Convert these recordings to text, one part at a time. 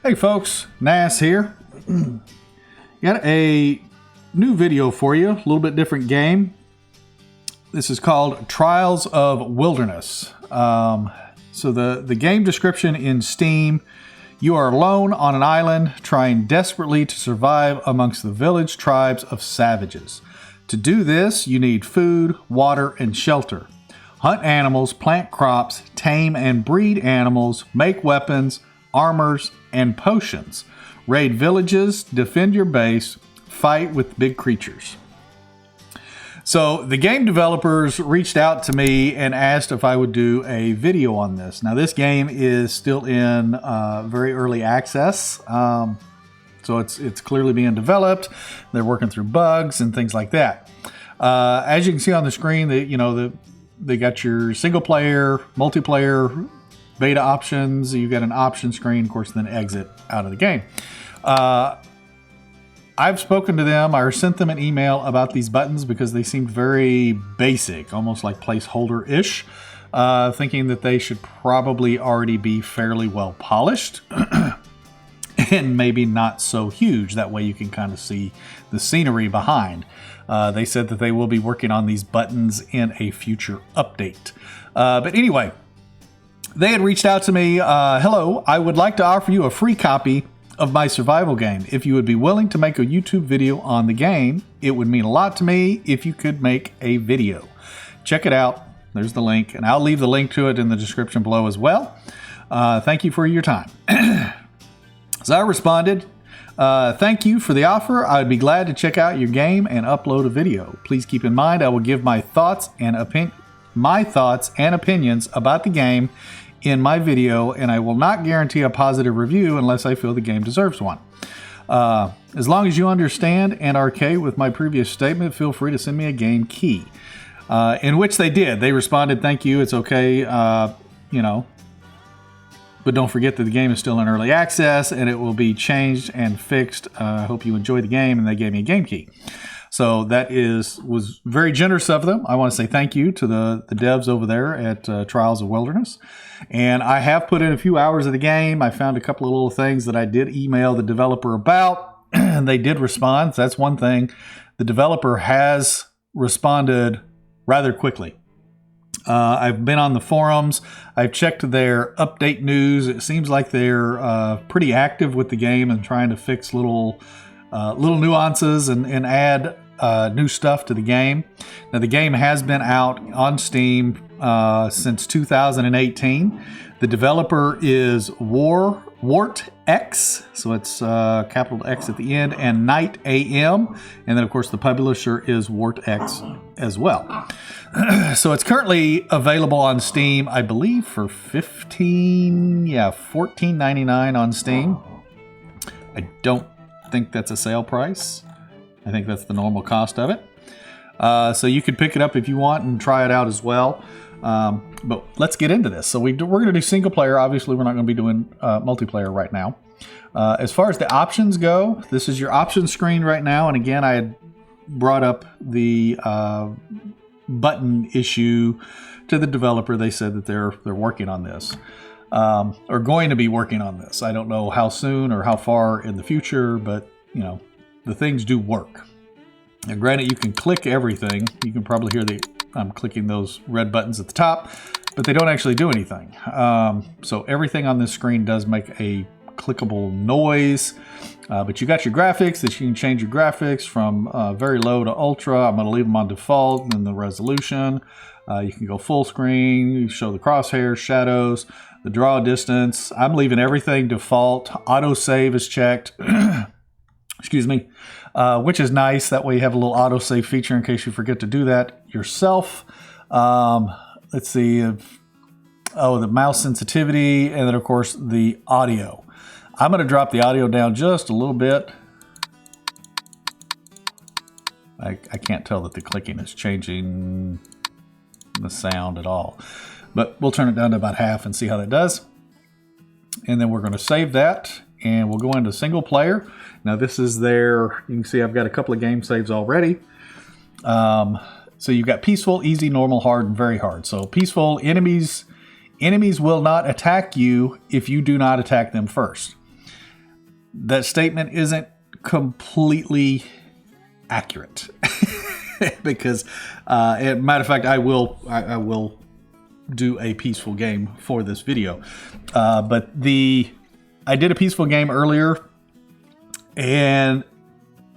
Hey folks, Nas here. Got a new video for you, a little bit different game. This is called Trials of Wilderness. So the game description in Steam: you are alone on an island trying desperately to survive amongst the village tribes of savages. To do this, you need food, water, and shelter. Hunt animals, plant crops, tame and breed animals, make weapons, armors, and potions. Raid villages, defend your base, fight with big creatures. So the game developers reached out to me and asked if I would do a video on this. Now this game is still in very early access, so it's clearly being developed. They're working through bugs and things like that. As you can see on the screen, they got your single player, multiplayer, beta options. You got an option screen, of course, then exit out of the game. I've spoken to them. I sent them an email about these buttons because they seemed very basic, almost like placeholder-ish, thinking that they should probably already be fairly well polished and maybe not so huge. That way you can kind of see the scenery behind. They said that they will be working on these buttons in a future update. But anyway, they had reached out to me. Hello, I would like to offer you a free copy of my survival game. If you would be willing to make a YouTube video on the game, it would mean a lot to me if you could make a video. Check it out. There's the link, and I'll leave the link to it in the description below as well. Thank you for your time. So I responded, thank you for the offer. I would be glad to check out your game and upload a video. Please keep in mind I will give my thoughts and opinions about the game in my video, and I will not guarantee a positive review unless I feel the game deserves one. As long as you understand and are okay with my previous statement, feel free to send me a game key. In which they did. They responded, thank you, it's okay, but don't forget that the game is still in early access and it will be changed and fixed. I hope you enjoy the game, and they gave me a game key. So that was very generous of them. I want to say thank you to the devs over there at Trials of Wilderness. And I have put in a few hours of the game. I found a couple of little things that I did email the developer about, and they did respond. So that's one thing. The developer has responded rather quickly. I've been on the forums. I've checked their update news. It seems like they're pretty active with the game and trying to fix little nuances and add new stuff to the game. Now the game has been out on Steam since 2018. The developer is WartX, so it's capital X at the end, and Night AM, and then of course the publisher is WartX as well. So it's currently available on Steam, I believe, for $14.99 on Steam. I don't think that's a sale price. I think that's the normal cost of it. So you could pick it up if you want and try it out as well. But let's get into this. So we're going to do single player. Obviously, we're not going to be doing multiplayer right now. As far as the options go, this is your options screen right now. And again, I had brought up the button issue to the developer. They said that they're working on this. Or going to be working on this. I don't know how soon or how far in the future, but the things do work. Now, granted, you can click everything. You can probably hear I'm clicking those red buttons at the top, but they don't actually do anything. So everything on this screen does make a clickable noise, but you got your graphics that you can change your graphics from very low to ultra. I'm going to leave them on default, and then the resolution. You can go full screen. You show the crosshairs, shadows, the draw distance. I'm leaving everything default. Autosave is checked. Excuse me, which is nice. That way you have a little autosave feature in case you forget to do that yourself. Let's see. The mouse sensitivity, and then of course the audio. I'm going to drop the audio down just a little bit. I can't tell that the clicking is changing the sound at all, but we'll turn it down to about half and see how that does. And then we're going to save that, and we'll go into single player. Now this is you can see I've got a couple of game saves already. So you've got peaceful, easy, normal, hard, and very hard. So peaceful, enemies will not attack you if you do not attack them first. that statement isn't completely accurate. Because, matter of fact, I will do a peaceful game for this video. But I did a peaceful game earlier, and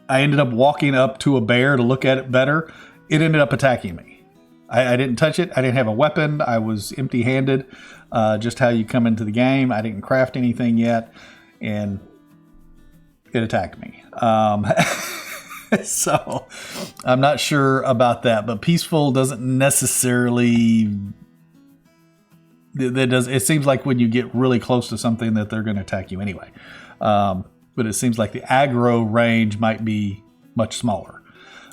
I ended up walking up to a bear to look at it better. It ended up attacking me. I didn't touch it. I didn't have a weapon. I was empty-handed, just how you come into the game. I didn't craft anything yet, and it attacked me. So I'm not sure about that, but peaceful doesn't necessarily... It seems like when you get really close to something that they're going to attack you anyway. But it seems like the aggro range might be much smaller.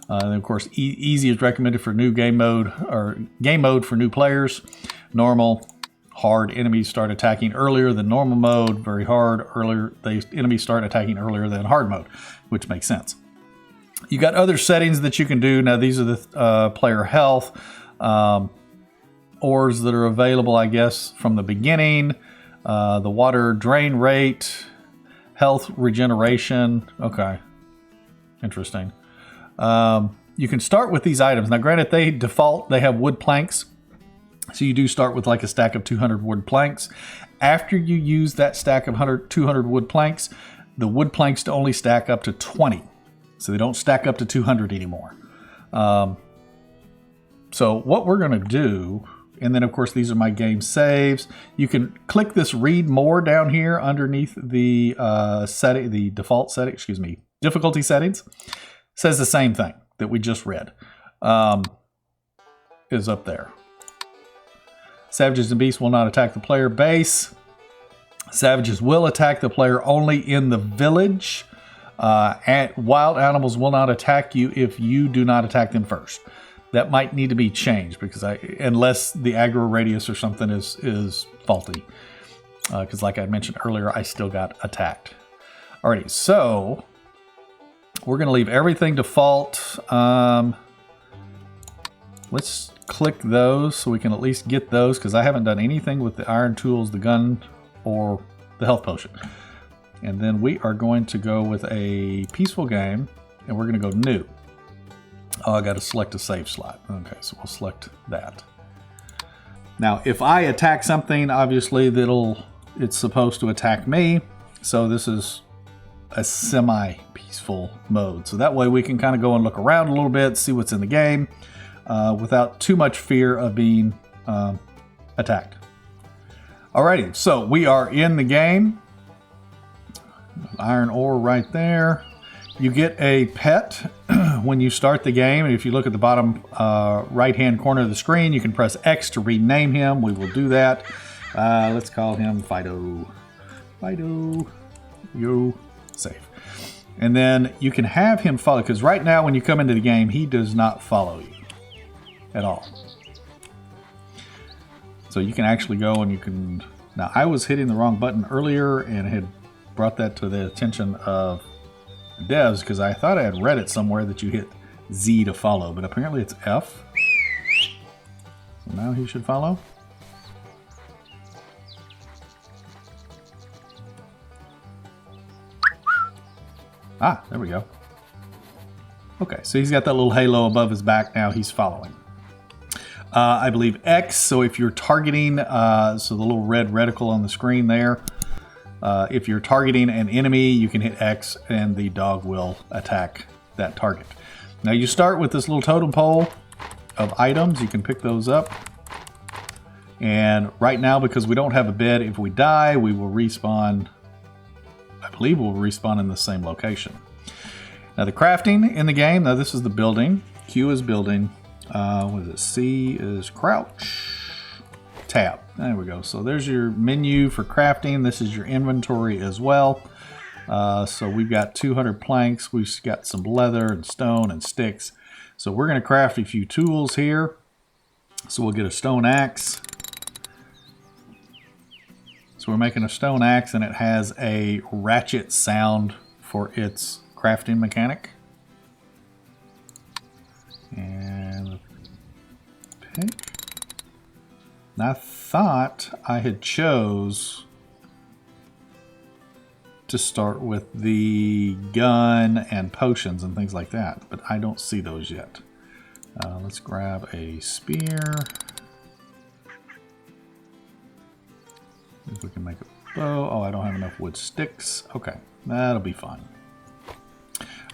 And of course, easy is recommended for new game mode, or game mode for new players. Normal, hard enemies start attacking earlier than normal mode. Very hard, enemies start attacking earlier than hard mode, which makes sense. You got other settings that you can do. Now these are the player health. Ores that are available, I guess, from the beginning. The water drain rate. Health regeneration. Okay. Interesting. You can start with these items. Now granted, they have wood planks. So you do start with like a stack of 200 wood planks. After you use that stack of 200 wood planks, the wood planks only stack up to 20. So they don't stack up to 200 anymore. So what we're going to do, and then of course these are my game saves. You can click this read more down here underneath the default setting, difficulty settings. Says the same thing that we just read. Is up there. Savages and beasts will not attack the player base. Savages will attack the player only in the village. Wild animals will not attack you if you do not attack them first. That might need to be changed because unless the aggro radius or something is faulty. Because like I mentioned earlier, I still got attacked. Alrighty, so we're going to leave everything default. Let's click those so we can at least get those, because I haven't done anything with the iron tools, the gun, or the health potion. And then we are going to go with a peaceful game, and we're going to go new. Oh, I got to select a save slot. Okay, so we'll select that. Now, if I attack something, obviously it's supposed to attack me. So this is a semi-peaceful mode. So that way we can kind of go and look around a little bit, see what's in the game, without too much fear of being attacked. Alrighty, so we are in the game. Iron ore right there. You get a pet when you start the game. And if you look at the bottom right-hand corner of the screen, you can press X to rename him. We will do that. Let's call him Fido. Fido. Yo. Save. And then you can have him follow, because right now when you come into the game, he does not follow you at all. So you can actually go and you can... Now, I was hitting the wrong button earlier and had brought that to the attention of devs, because I thought I had read it somewhere that you hit Z to follow, but apparently it's F. So now he should follow. Ah, there we go. Okay, so he's got that little halo above his back now. He's following. I believe X, so if you're targeting, so the little red reticle on the screen there, if you're targeting an enemy, you can hit X and the dog will attack that target. Now you start with this little totem pole of items. You can pick those up. And right now, because we don't have a bed, if we die, we will respawn. I believe we'll respawn in the same location. Now the crafting in the game, now this is the building. Q is building. What is it? C is crouch. Tab. There we go. So there's your menu for crafting. This is your inventory as well. So we've got 200 planks. We've got some leather and stone and sticks. So we're going to craft a few tools here. So we'll get a stone axe. So we're making a stone axe, and it has a ratchet sound for its crafting mechanic. And pick. And I thought I had chose to start with the gun and potions and things like that, but I don't see those yet. Let's grab a spear. If we can make a bow. Oh, I don't have enough wood sticks. Okay, that'll be fine.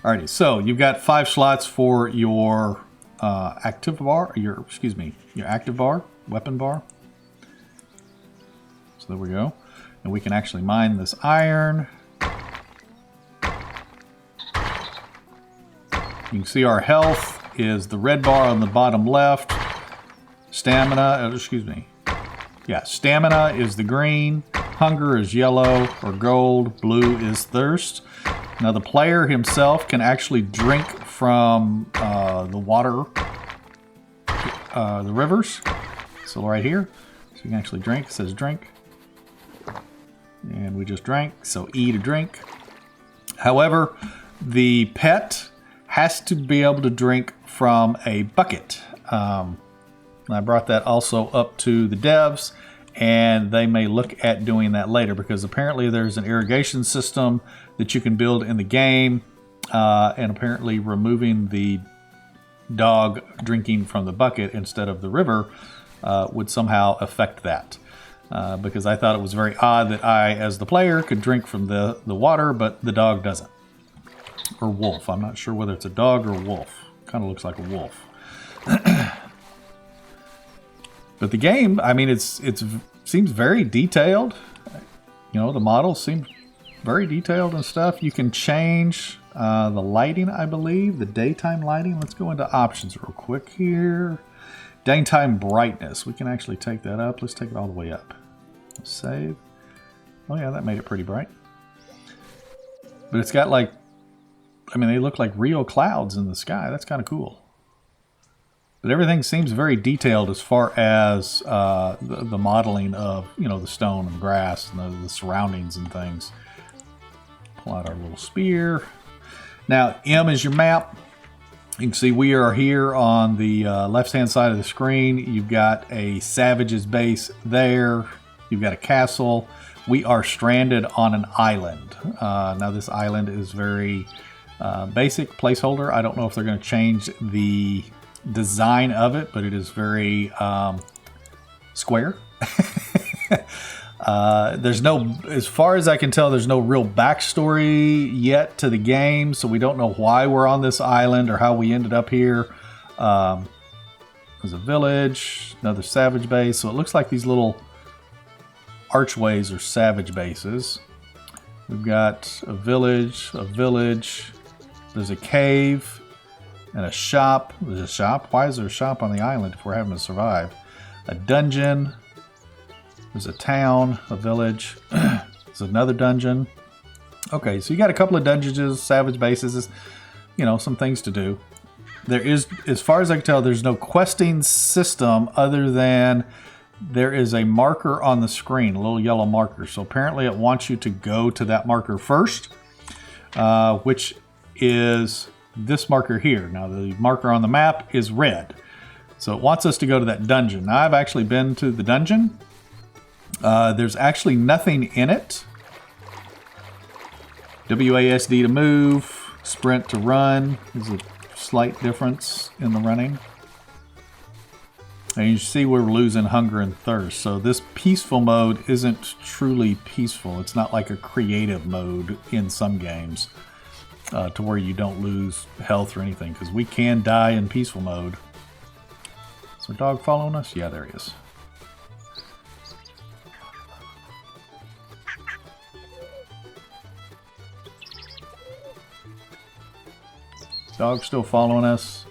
Alrighty, so you've got 5 slots for your active bar, your active bar, weapon bar. So there we go. And we can actually mine this iron. You can see our health is the red bar on the bottom left. Stamina, stamina is the green. Hunger is yellow or gold. Blue is thirst. Now the player himself can actually drink from the water, the rivers. So right here, so you can actually drink. It says drink. And we just drank, so E to drink. However, the pet has to be able to drink from a bucket. I brought that also up to the devs, and they may look at doing that later because apparently there's an irrigation system that you can build in the game, and apparently removing the dog drinking from the bucket instead of the river would somehow affect that. Because I thought it was very odd that I, as the player, could drink from the water, but the dog doesn't. Or wolf. I'm not sure whether it's a dog or a wolf. Kind of looks like a wolf. But the game, I mean, it seems very detailed. You know, the models seem very detailed and stuff. You can change the lighting, I believe, the daytime lighting. Let's go into options real quick here. Daytime brightness. We can actually take that up. Let's take it all the way up. Save. Oh yeah, that made it pretty bright. But it's got like, I mean, they look like real clouds in the sky. That's kind of cool. But everything seems very detailed as far as the modeling of, you know, the stone and grass and the surroundings and things. Pull out our little spear. Now, M is your map. You can see we are here on the left-hand side of the screen. You've got a Savage's base there. You've got a castle. We are stranded on an island. Now, this island is very basic placeholder. I don't know if they're going to change the design of it, but it is very square. There's no, as far as I can tell, there's no real backstory yet to the game, so we don't know why we're on this island or how we ended up here. There's a village, another savage base, so it looks like these little archways are savage bases. We've got a village, there's a cave, and a shop. There's a shop? Why is there a shop on the island if we're having to survive? A dungeon. There's a town, a village. There's another dungeon. Okay, so you got a couple of dungeons, savage bases, you know, some things to do. There is, as far as I can tell, there's no questing system other than there is a marker on the screen, a little yellow marker. So apparently it wants you to go to that marker first, which is this marker here. Now the marker on the map is red. So it wants us to go to that dungeon. Now I've actually been to the dungeon. There's actually nothing in it. WASD to move, sprint to run. There's a slight difference in the running. And you see we're losing hunger and thirst. So this peaceful mode isn't truly peaceful. It's not like a creative mode in some games to where you don't lose health or anything, because we can die in peaceful mode. Is our dog following us? Yeah, there he is. Dog's still following us.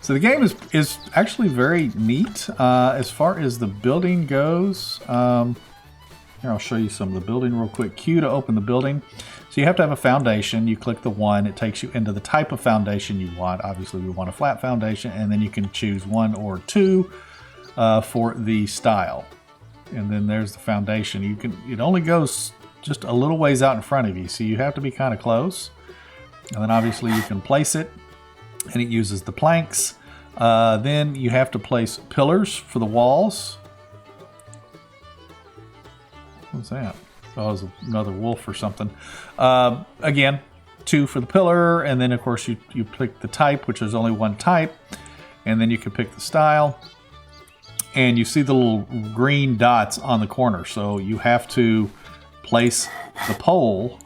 So the game is actually very neat as far as the building goes. Here, I'll show you some of the building real quick. Q to open the building. So you have to have a foundation. You click the 1. It takes you into the type of foundation you want. Obviously, we want a flat foundation. And then you can choose 1 or 2 for the style. And then there's the foundation. It only goes just a little ways out in front of you. So you have to be kind of close. And then obviously you can place it. And it uses the planks. Then you have to place pillars for the walls. What's that? Oh, it was another wolf or something. Again, 2 for the pillar, and then of course you pick the type, which is only 1 type, and then you can pick the style. And you see the little green dots on the corner, so you have to place the pole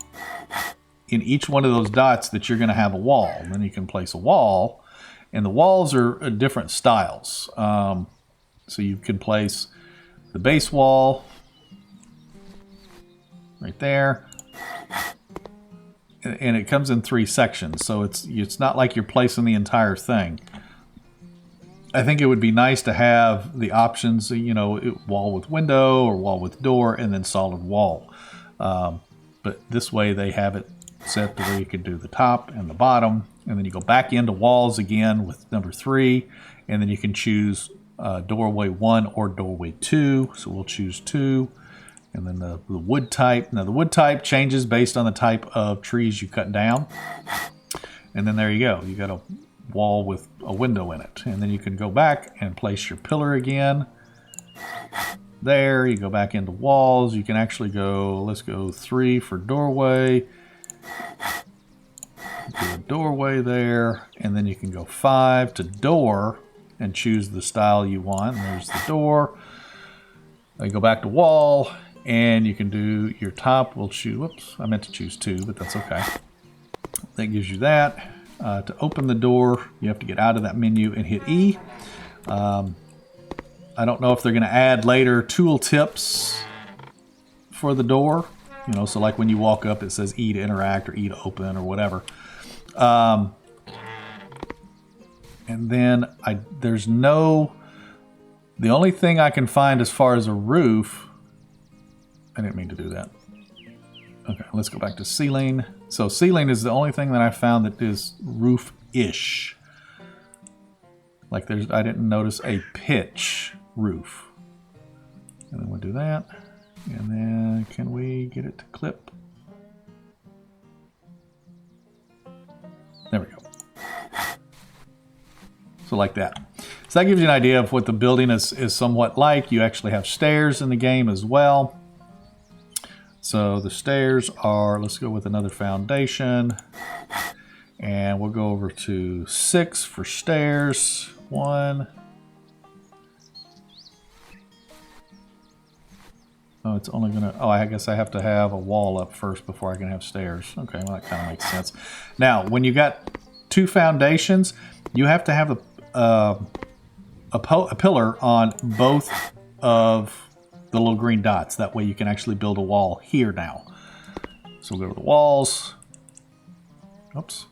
in each one of those dots that you're going to have a wall. And then you can place a wall, and the walls are different styles. So you can place the base wall right there, and it comes in 3 sections, so it's not like you're placing the entire thing. I think it would be nice to have the options, you know, wall with window or wall with door, and then solid wall. But this way they have it set to where you can do the top and the bottom, and then you go back into walls again with number 3, and then you can choose doorway 1 or doorway 2. So we'll choose 2. And then the wood type. Now the wood type changes based on the type of trees you cut down. And then there you go. You got a wall with a window in it. And then you can go back and place your pillar again. There, you go back into walls. You can actually go, let's go 3 for doorway. Do a doorway there. And then you can go 5 to door and choose the style you want. And there's the door. Then you go back to wall. And you can do your top. We'll choose, whoops, I meant to choose 2, but that's okay. That gives you that. To open the door, you have to get out of that menu and hit E. I don't know if they're going to add later tool tips for the door. You know, so like when you walk up, it says E to interact or E to open or whatever. And then there's no, the only thing I can find as far as a roof, I didn't mean to do that. Okay, let's go back to ceiling. So ceiling is the only thing that I found that is roof-ish. Like I didn't notice a pitch roof. And then we'll do that. And then can we get it to clip? There we go. So like that. So that gives you an idea of what the building is somewhat like. You actually have stairs in the game as well. So the stairs are, let's go with another foundation. And we'll go over to 6 for stairs. 1. Oh, it's only gonna, oh, I guess I have to have a wall up first before I can have stairs. Okay, well that kind of makes sense. Now, when you got 2 foundations, you have to have a pillar on both of the little green dots. That way you can actually build a wall here now. So we'll go to the walls. Oops.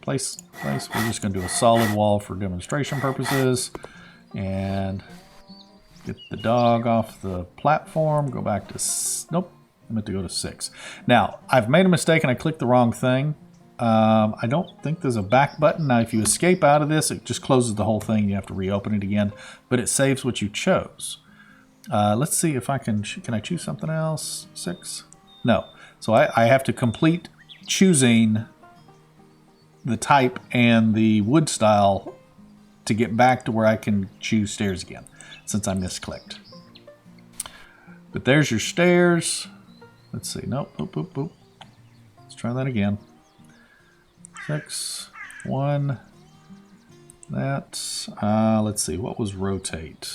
Place. We're just going to do a solid wall for demonstration purposes. And get the dog off the platform. Go back to... Nope. I meant to go to 6. Now, I've made a mistake and I clicked the wrong thing. I don't think there's a back button. Now, if you escape out of this, it just closes the whole thing. You have to reopen it again. But it saves what you chose. Let's see if I can I choose something else? 6? No. So I have to complete choosing the type and the wood style to get back to where I can choose stairs again, since I misclicked. But there's your stairs. Let's see. Nope. Boop, boop, boop. Let's try that again. 6, 1. That. Let's see. What was rotate?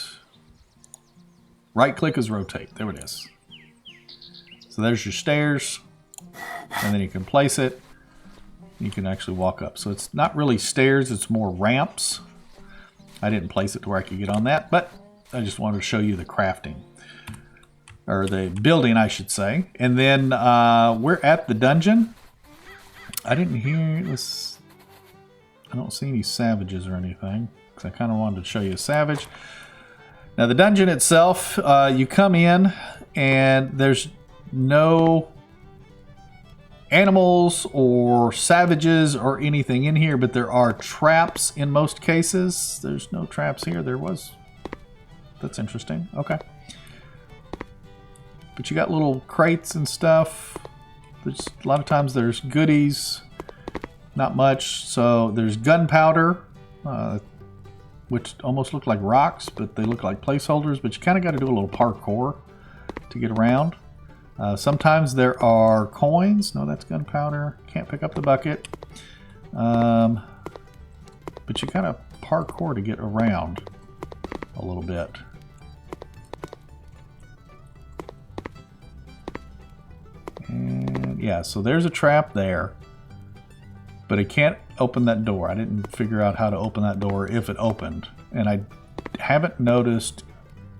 Right click is rotate. There it is. So there's your stairs. And then you can place it. You can actually walk up. So it's not really stairs, it's more ramps. I didn't place it to where I could get on that, but I just wanted to show you the crafting. Or the building, I should say. And then we're at the dungeon. I didn't hear this. I don't see any savages or anything, because I kind of wanted to show you a savage. Now the dungeon itself, you come in and there's no animals or savages or anything in here, but there are traps in most cases. There's no traps here. There was. That's interesting. Okay. But you got little crates and stuff. There's a lot of times there's goodies. Not much. So there's gunpowder, which almost look like rocks, but they look like placeholders. But you kind of got to do a little parkour to get around. Sometimes there are coins. No, that's gunpowder. Can't pick up the bucket. But you gotta parkour to get around a little bit. And yeah, so there's a trap there. But I can't open that door. I didn't figure out how to open that door if it opened. And I haven't noticed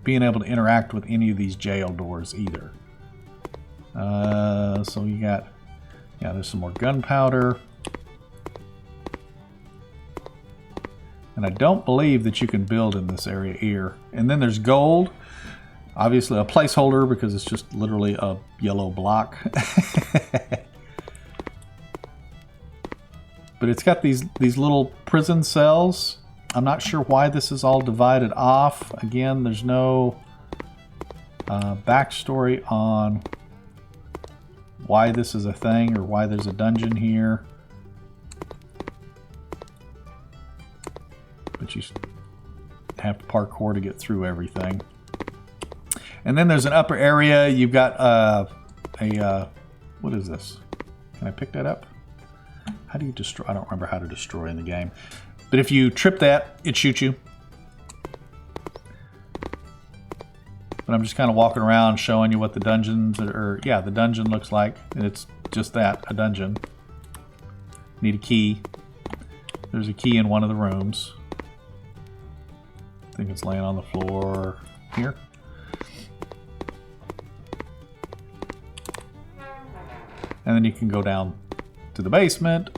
being able to interact with any of these jail doors either. So you got, yeah, there's some more gunpowder. And I don't believe that you can build in this area here. And then there's gold. Obviously a placeholder because it's just literally a yellow block. But it's got these little prison cells. I'm not sure why this is all divided off. Again, there's no backstory on why this is a thing or why there's a dungeon here. But you have to parkour to get through everything. And then there's an upper area. You've got what is this? Can I pick that up? How do you destroy? I don't remember how to destroy in the game. But if you trip that, it shoots you. But I'm just kind of walking around showing you what the dungeons are. Yeah, the dungeon looks like. And it's just that, a dungeon. Need a key. There's a key in one of the rooms. I think it's laying on the floor here. And then you can go down to the basement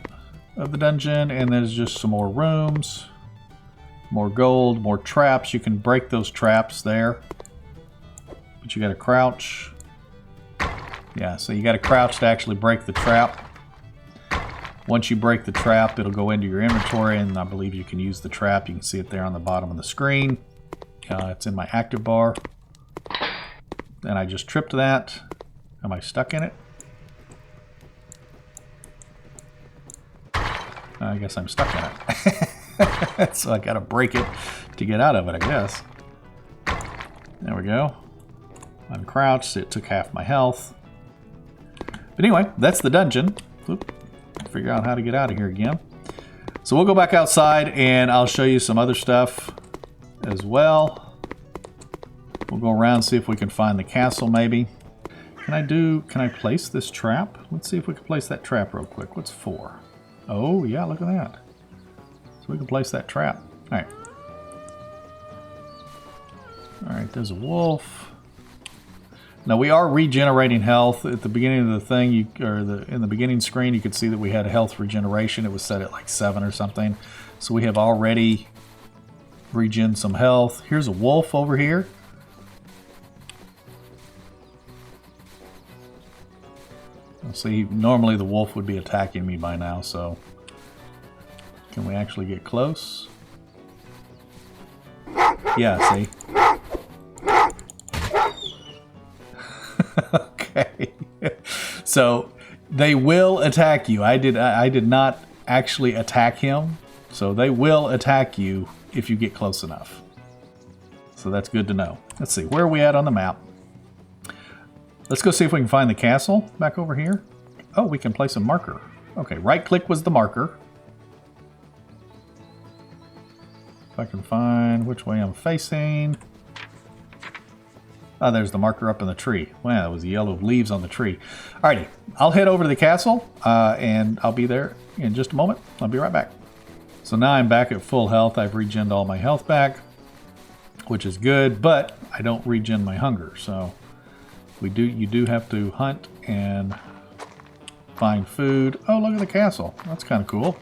of the dungeon, and there's just some more rooms, more gold, more traps. You can break those traps there, but you got to crouch. Yeah, so you got to crouch to actually break the trap. Once you break the trap, it'll go into your inventory, and I believe you can use the trap. You can see it there on the bottom of the screen. It's in my active bar. And I just tripped that. Am I stuck in it? I guess I'm stuck in it. So I gotta break it to get out of it, I guess. There we go. Uncrouched. It took half my health. But anyway, that's the dungeon. Oop. Figure out how to get out of here again. So we'll go back outside and I'll show you some other stuff as well. We'll go around and see if we can find the castle maybe. Can I place this trap? Let's see if we can place that trap real quick. What's 4? Oh, yeah, look at that. So we can place that trap. All right. All right, there's a wolf. Now we are regenerating health. At the beginning of the thing, in the beginning screen, you could see that we had a health regeneration. It was set at like 7 or something. So we have already regen some health. Here's a wolf over here. See, normally the wolf would be attacking me by now, so can we actually get close? Yeah, see? Okay. So they will attack you. I did not actually attack him, so they will attack you if you get close enough. So that's good to know. Let's see, where are we at on the map? Let's go see if we can find the castle back over here. Oh, we can place a marker. Okay, right click was the marker. If I can find which way I'm facing. Oh, there's the marker up in the tree. Wow, that was the yellow leaves on the tree. Alrighty, I'll head over to the castle and I'll be there in just a moment. I'll be right back. So now I'm back at full health. I've regened all my health back, which is good, but I don't regen my hunger, so you do have to hunt and find food. Oh, look at the castle. That's kind of cool.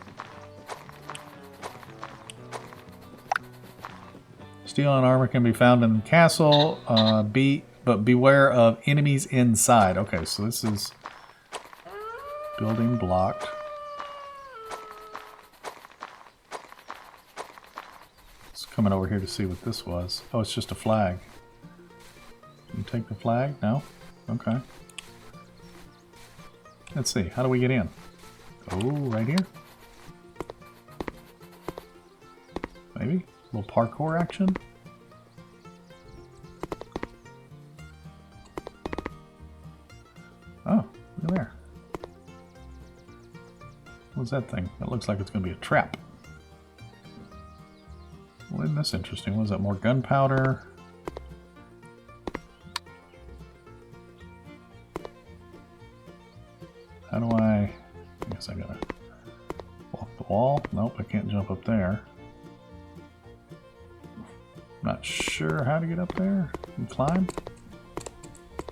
Steel and armor can be found in the castle, but beware of enemies inside. Okay, so this is building blocked. It's coming over here to see what this was. Oh, it's just a flag. Can you take the flag? No? Okay. Let's see. How do we get in? Oh, right here? Maybe? A little parkour action? that thing? It looks like it's going to be a trap. Well, isn't this interesting? Was that more gunpowder? How do I guess I gotta walk the wall? Nope, I can't jump up there. Not sure how to get up there. Can you climb?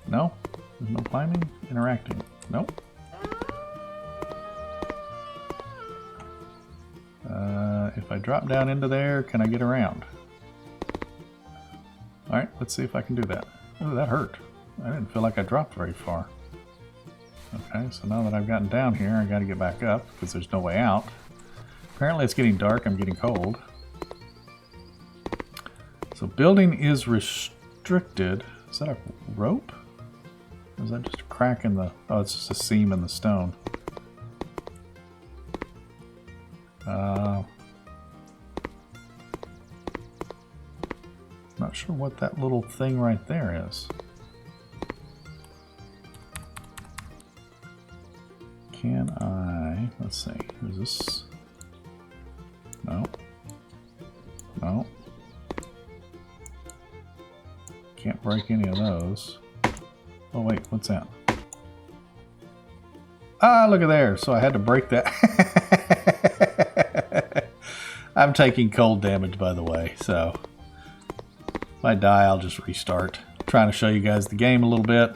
No? There's no climbing? Interacting? Nope. If I drop down into there, can I get around? Alright, let's see if I can do that. Oh, that hurt. I didn't feel like I dropped very far. Okay, so now that I've gotten down here, I gotta get back up because there's no way out. Apparently it's getting dark, I'm getting cold. So building is restricted. Is that a rope? Or is that just a crack in the... Oh, it's just a seam in the stone. Not sure what that little thing right there is. Can I... Let's see. Is this... No. No. Can't break any of those. Oh wait, what's that? Ah, look at there. So I had to break that. I'm taking cold damage, by the way, so if I die, I'll just restart. I'm trying to show you guys the game a little bit.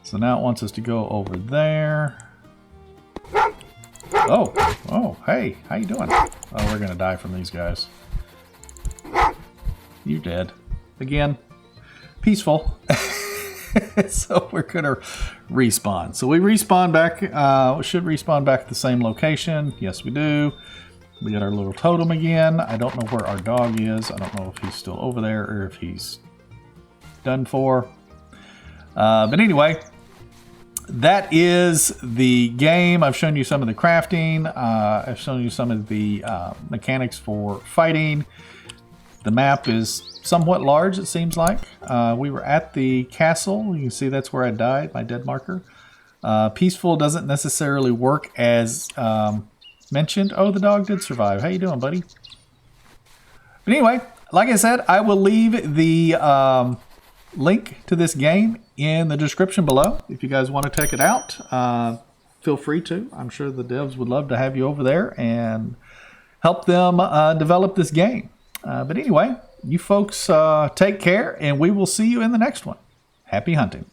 So now it wants us to go over there. Oh, oh, hey, how you doing? Oh, we're gonna die from these guys. You're dead. Again, peaceful. So we're gonna respawn. So we respawn back, we should respawn back at the same location. Yes, we do. We got our little totem again. I don't know where our dog is. I don't know if he's still over there or if he's done for. But anyway, that is the game. I've shown you some of the crafting. I've shown you some of the mechanics for fighting. The map is somewhat large, it seems like. We were at the castle. You can see that's where I died, my dead marker. Peaceful doesn't necessarily work as mentioned. Oh, the dog did survive. How you doing, buddy? But anyway, like I said, I will leave the link to this game in the description below. If you guys want to check it out, feel free to. I'm sure the devs would love to have you over there and help them develop this game. But anyway, you folks take care, and we will see you in the next one. Happy hunting.